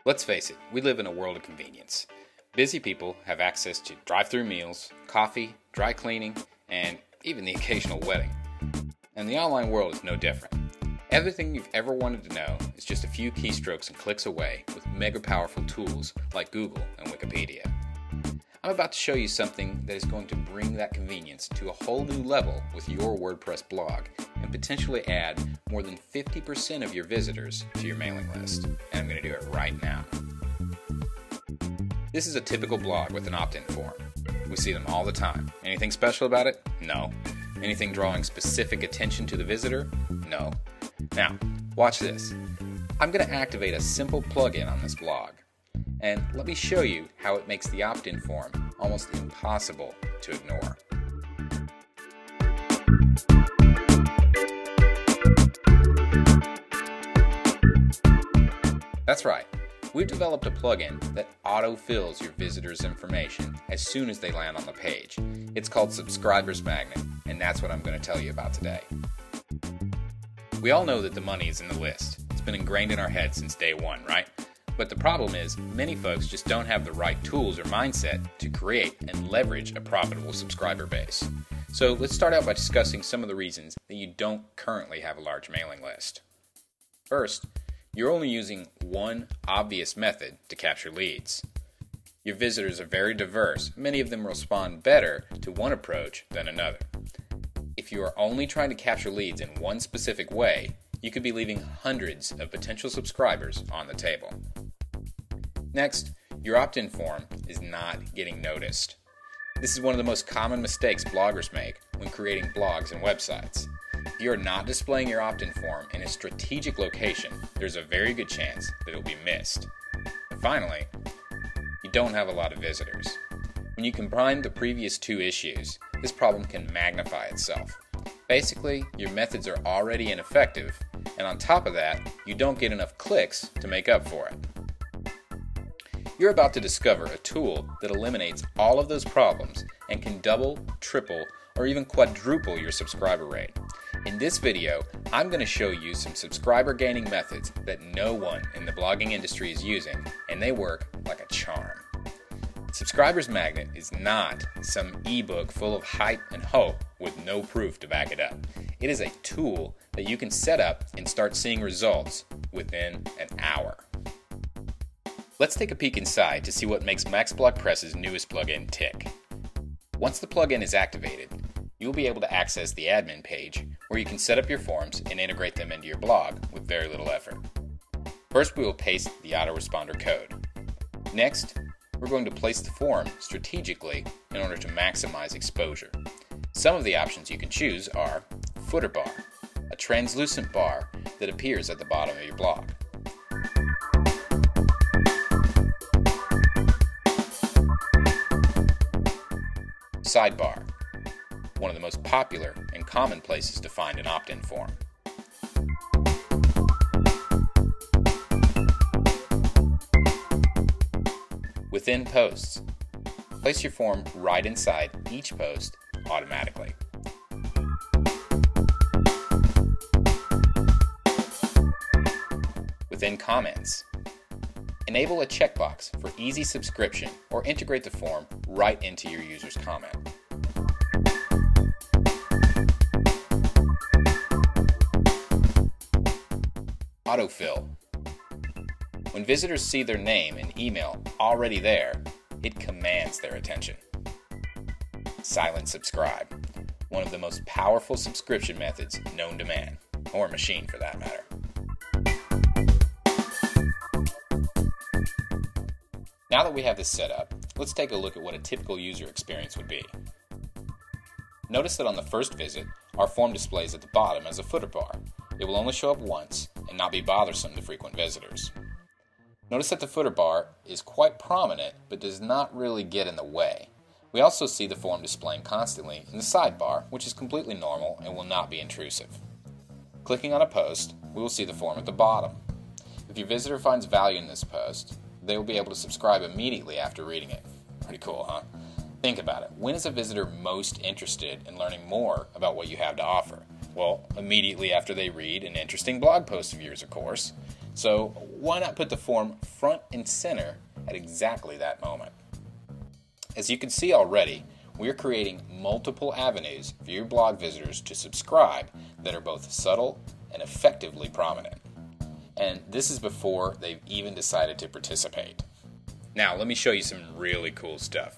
Let's face it, we live in a world of convenience. Busy people have access to drive-through meals, coffee, dry cleaning, and even the occasional wedding. And the online world is no different. Everything you've ever wanted to know is just a few keystrokes and clicks away with mega powerful tools like Google and Wikipedia. I'm about to show you something that is going to bring that convenience to a whole new level with your WordPress blog and potentially add more than 50% of your visitors to your mailing list. And I'm going to do it right now. This is a typical blog with an opt-in form. We see them all the time. Anything special about it? No. Anything drawing specific attention to the visitor? No. Now, watch this. I'm going to activate a simple plugin on this blog. And let me show you how it makes the opt-in form almost impossible to ignore. That's right. We've developed a plugin that auto-fills your visitors' information as soon as they land on the page. It's called Subscribers Magnet, and that's what I'm going to tell you about today. We all know that the money is in the list. It's been ingrained in our heads since day one, right? But the problem is, many folks just don't have the right tools or mindset to create and leverage a profitable subscriber base. So let's start out by discussing some of the reasons that you don't currently have a large mailing list. First, you're only using one obvious method to capture leads. Your visitors are very diverse. Many of them respond better to one approach than another. If you are only trying to capture leads in one specific way, you could be leaving hundreds of potential subscribers on the table. Next, your opt-in form is not getting noticed. This is one of the most common mistakes bloggers make when creating blogs and websites. If you are not displaying your opt-in form in a strategic location, there's a very good chance that it will be missed. And finally, you don't have a lot of visitors. When you combine the previous two issues, this problem can magnify itself. Basically, your methods are already ineffective, and on top of that, you don't get enough clicks to make up for it. You're about to discover a tool that eliminates all of those problems and can double, triple, or even quadruple your subscriber rate. In this video, I'm going to show you some subscriber gaining methods that no one in the blogging industry is using, and they work like a charm. Subscribers Magnet is not some ebook full of hype and hope with no proof to back it up. It is a tool that you can set up and start seeing results within an hour. Let's take a peek inside to see what makes Maxblogpress's newest plugin tick. Once the plugin is activated, you'll be able to access the admin page where you can set up your forms and integrate them into your blog with very little effort. First, we will paste the autoresponder code. Next, we're going to place the form strategically in order to maximize exposure. Some of the options you can choose are footer bar, a translucent bar that appears at the bottom of your blog. Sidebar, one of the most popular and common places to find an opt-in form. Within posts, place your form right inside each post automatically. Within comments, enable a checkbox for easy subscription or integrate the form right into your user's comment. Autofill. When visitors see their name and email already there, it commands their attention. Silent subscribe, one of the most powerful subscription methods known to man, or machine for that matter. Now that we have this set up, let's take a look at what a typical user experience would be. Notice that on the first visit, our form displays at the bottom as a footer bar. It will only show up once and not be bothersome to frequent visitors. Notice that the footer bar is quite prominent but does not really get in the way. We also see the form displaying constantly in the sidebar, which is completely normal and will not be intrusive. Clicking on a post, we will see the form at the bottom. If your visitor finds value in this post, they will be able to subscribe immediately after reading it. Pretty cool, huh? Think about it. When is a visitor most interested in learning more about what you have to offer? Well, immediately after they read an interesting blog post of yours, of course. So why not put the form front and center at exactly that moment? As you can see already, we're creating multiple avenues for your blog visitors to subscribe that are both subtle and effectively prominent. And this is before they've even decided to participate. Now, let me show you some really cool stuff.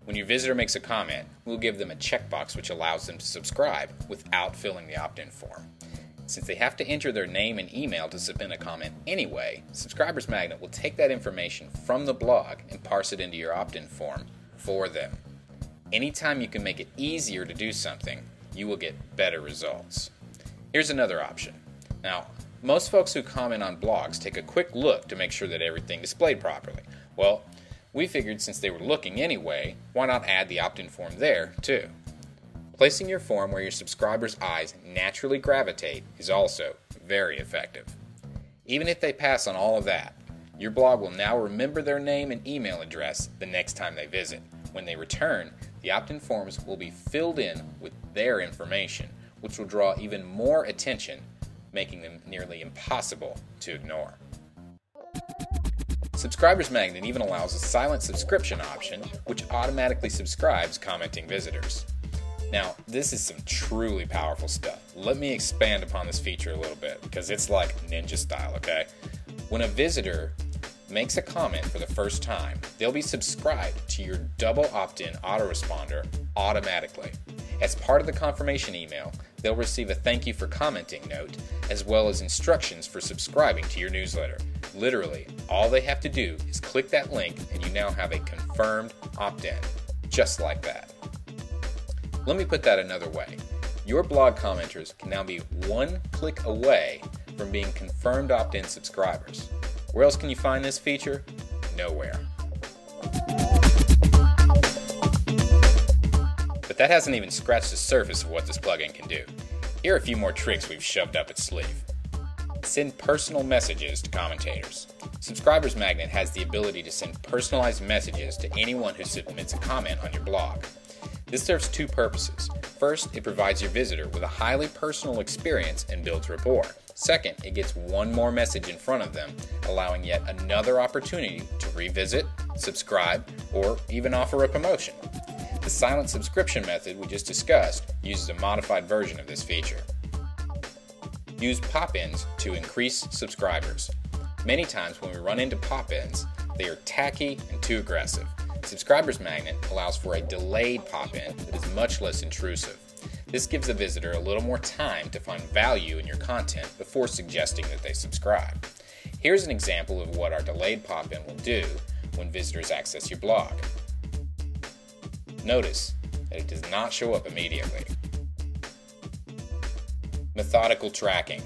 When your visitor makes a comment, we'll give them a checkbox which allows them to subscribe without filling the opt-in form. Since they have to enter their name and email to submit a comment anyway, Subscribers Magnet will take that information from the blog and parse it into your opt-in form for them. Anytime you can make it easier to do something, you will get better results. Here's another option. Now, most folks who comment on blogs take a quick look to make sure that everything displayed properly. Well, we figured since they were looking anyway, why not add the opt-in form there too? Placing your form where your subscribers' eyes naturally gravitate is also very effective. Even if they pass on all of that, your blog will now remember their name and email address the next time they visit. When they return, the opt-in forms will be filled in with their information, which will draw even more attention, making them nearly impossible to ignore. Subscribers Magnet even allows a silent subscription option, which automatically subscribes commenting visitors. Now, this is some truly powerful stuff. Let me expand upon this feature a little bit, because it's like ninja style, okay? When a visitor makes a comment for the first time, they'll be subscribed to your double opt-in autoresponder automatically. As part of the confirmation email, they'll receive a thank you for commenting note, as well as instructions for subscribing to your newsletter. Literally, all they have to do is click that link and you now have a confirmed opt-in, just like that. Let me put that another way. Your blog commenters can now be one click away from being confirmed opt-in subscribers. Where else can you find this feature? Nowhere. But that hasn't even scratched the surface of what this plugin can do. Here are a few more tricks we've shoved up its sleeve. Send personal messages to commentators. Subscribers Magnet has the ability to send personalized messages to anyone who submits a comment on your blog. This serves two purposes. First, it provides your visitor with a highly personal experience and builds rapport. Second, it gets one more message in front of them, allowing yet another opportunity to revisit, subscribe, or even offer a promotion. The silent subscription method we just discussed uses a modified version of this feature. Use pop-ins to increase subscribers. Many times when we run into pop-ins, they are tacky and too aggressive. Subscribers Magnet allows for a delayed pop-in that is much less intrusive. This gives the visitor a little more time to find value in your content before suggesting that they subscribe. Here's an example of what our delayed pop-in will do when visitors access your blog. Notice that it does not show up immediately. Methodical tracking.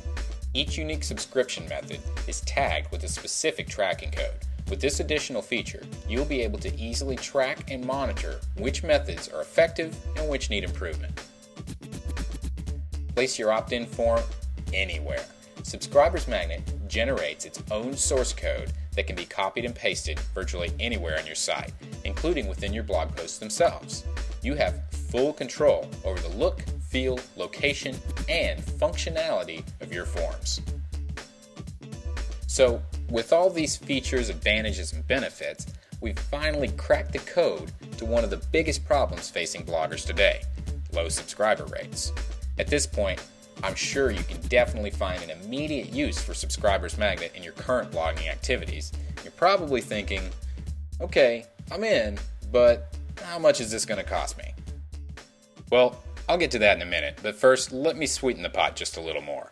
Each unique subscription method is tagged with a specific tracking code. With this additional feature, you'll be able to easily track and monitor which methods are effective and which need improvement. Place your opt-in form anywhere. Subscribers Magnet generates its own source code that can be copied and pasted virtually anywhere on your site, including within your blog posts themselves. You have full control over the look, feel, location, and functionality of your forms. So, with all these features, advantages, and benefits, we've finally cracked the code to one of the biggest problems facing bloggers today: low subscriber rates. At this point, I'm sure you can definitely find an immediate use for Subscribers Magnet in your current blogging activities. You're probably thinking, okay, I'm in, but how much is this going to cost me? Well, I'll get to that in a minute, but first, let me sweeten the pot just a little more.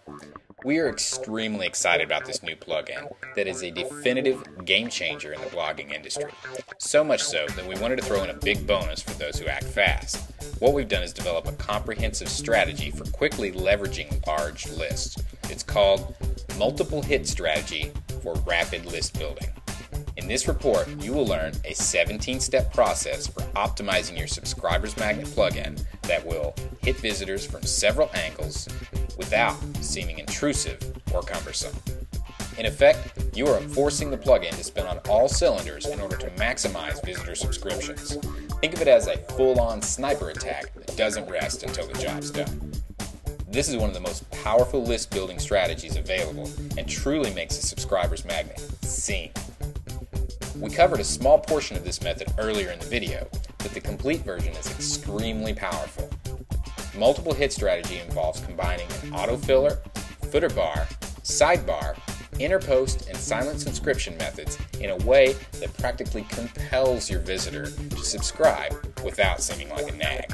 We are extremely excited about this new plugin that is a definitive game changer in the blogging industry. So much so that we wanted to throw in a big bonus for those who act fast. What we've done is develop a comprehensive strategy for quickly leveraging large lists. It's called Multiple Hit Strategy for Rapid List Building. In this report, you will learn a 17-step process for optimizing your Subscribers Magnet plugin that will hit visitors from several angles without seeming intrusive or cumbersome. In effect, you are forcing the plugin to spin on all cylinders in order to maximize visitor subscriptions. Think of it as a full-on sniper attack that doesn't rest until the job's done. This is one of the most powerful list building strategies available and truly makes a subscribers magnet sing. We covered a small portion of this method earlier in the video, but the complete version is extremely powerful. Multiple hit strategy involves combining an autofiller, footer bar, sidebar, inner post, and silent subscription methods in a way that practically compels your visitor to subscribe without seeming like a nag.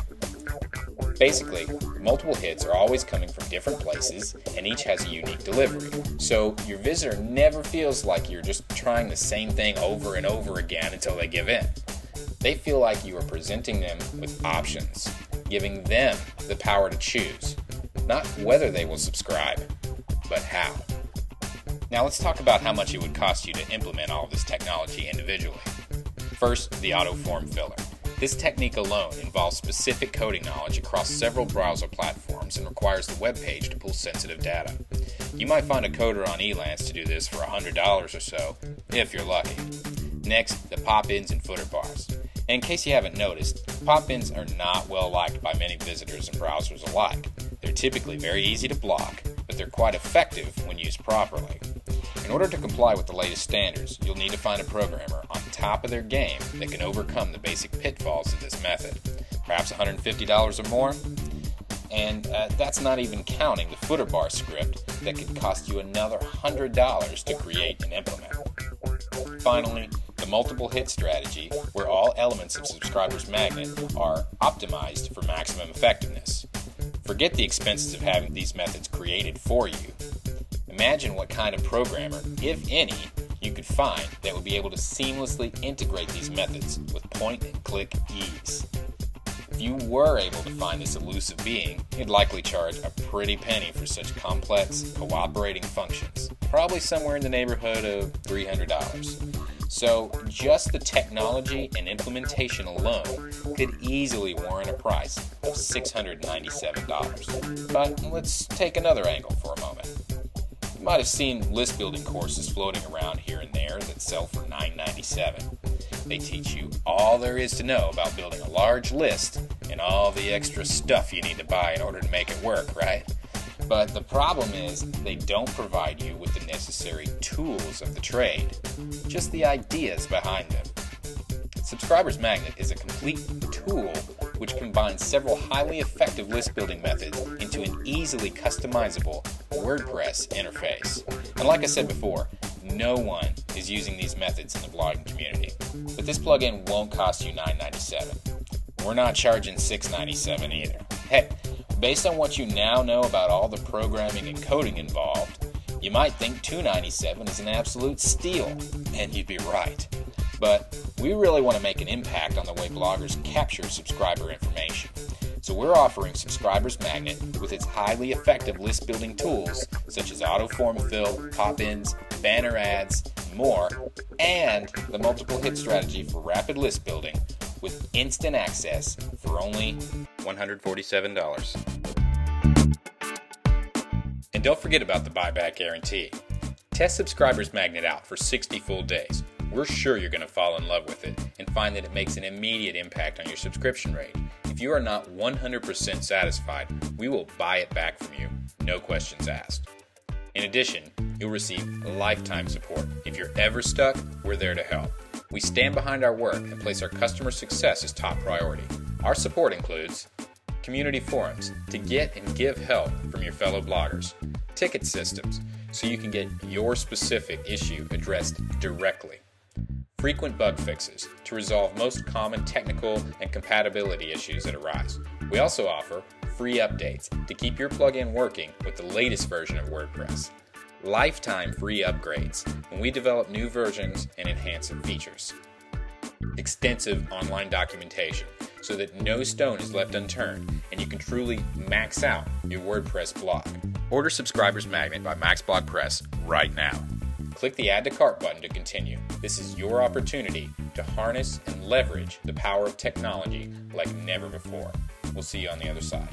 Basically, multiple hits are always coming from different places and each has a unique delivery, so your visitor never feels like you're just trying the same thing over and over again until they give in. They feel like you are presenting them with options, giving them the power to choose, not whether they will subscribe, but how. Now let's talk about how much it would cost you to implement all of this technology individually. First, the auto form filler. This technique alone involves specific coding knowledge across several browser platforms and requires the web page to pull sensitive data. You might find a coder on Elance to do this for $100 or so, if you're lucky. Next, the pop-ins and footer bars. In case you haven't noticed, pop-ins are not well liked by many visitors and browsers alike. They're typically very easy to block, but they're quite effective when used properly. In order to comply with the latest standards, you'll need to find a programmer on top of their game that can overcome the basic pitfalls of this method. Perhaps $150 or more? And that's not even counting the footer bar script that could cost you another $100 to create and implement. Finally, the multiple hit strategy, where all elements of Subscribers Magnet are optimized for maximum effectiveness. Forget the expenses of having these methods created for you. Imagine what kind of programmer, if any, you could find that would be able to seamlessly integrate these methods with point-and-click ease. If you were able to find this elusive being, you'd likely charge a pretty penny for such complex, cooperating functions, probably somewhere in the neighborhood of $300. So just the technology and implementation alone could easily warrant a price of $697. But let's take another angle for a moment. You might have seen list building courses floating around here and there that sell for $9.97. They teach you all there is to know about building a large list and all the extra stuff you need to buy in order to make it work, right? But the problem is they don't provide you with the necessary tools of the trade, just the ideas behind them. Subscribers Magnet is a complete tool which combines several highly effective list building methods into an easily customizable WordPress interface. And like I said before, no one is using these methods in the blogging community. But this plugin won't cost you $9.97. We're not charging $6.97 either. Heck, based on what you now know about all the programming and coding involved, you might think $2.97 is an absolute steal, and you'd be right. But we really want to make an impact on the way bloggers capture subscriber information. So we're offering Subscribers Magnet with its highly effective list building tools such as auto form fill, pop-ins, banner ads, more, and the multiple hit strategy for rapid list building with instant access for only $147. And don't forget about the buyback guarantee. Test Subscribers Magnet out for 60 full days. We're sure you're going to fall in love with it and find that it makes an immediate impact on your subscription rate. If you are not 100% satisfied, we will buy it back from you, no questions asked. In addition, you'll receive lifetime support. If you're ever stuck, we're there to help. We stand behind our work and place our customer success as top priority. Our support includes community forums to get and give help from your fellow bloggers, ticket systems so you can get your specific issue addressed directly, frequent bug fixes to resolve most common technical and compatibility issues that arise. We also offer free updates to keep your plugin working with the latest version of WordPress, lifetime free upgrades when we develop new versions and enhance features, extensive online documentation so that no stone is left unturned and you can truly max out your WordPress blog. Order Subscribers Magnet by Maxblogpress right now. Click the Add to Cart button to continue. This is your opportunity to harness and leverage the power of technology like never before. We'll see you on the other side.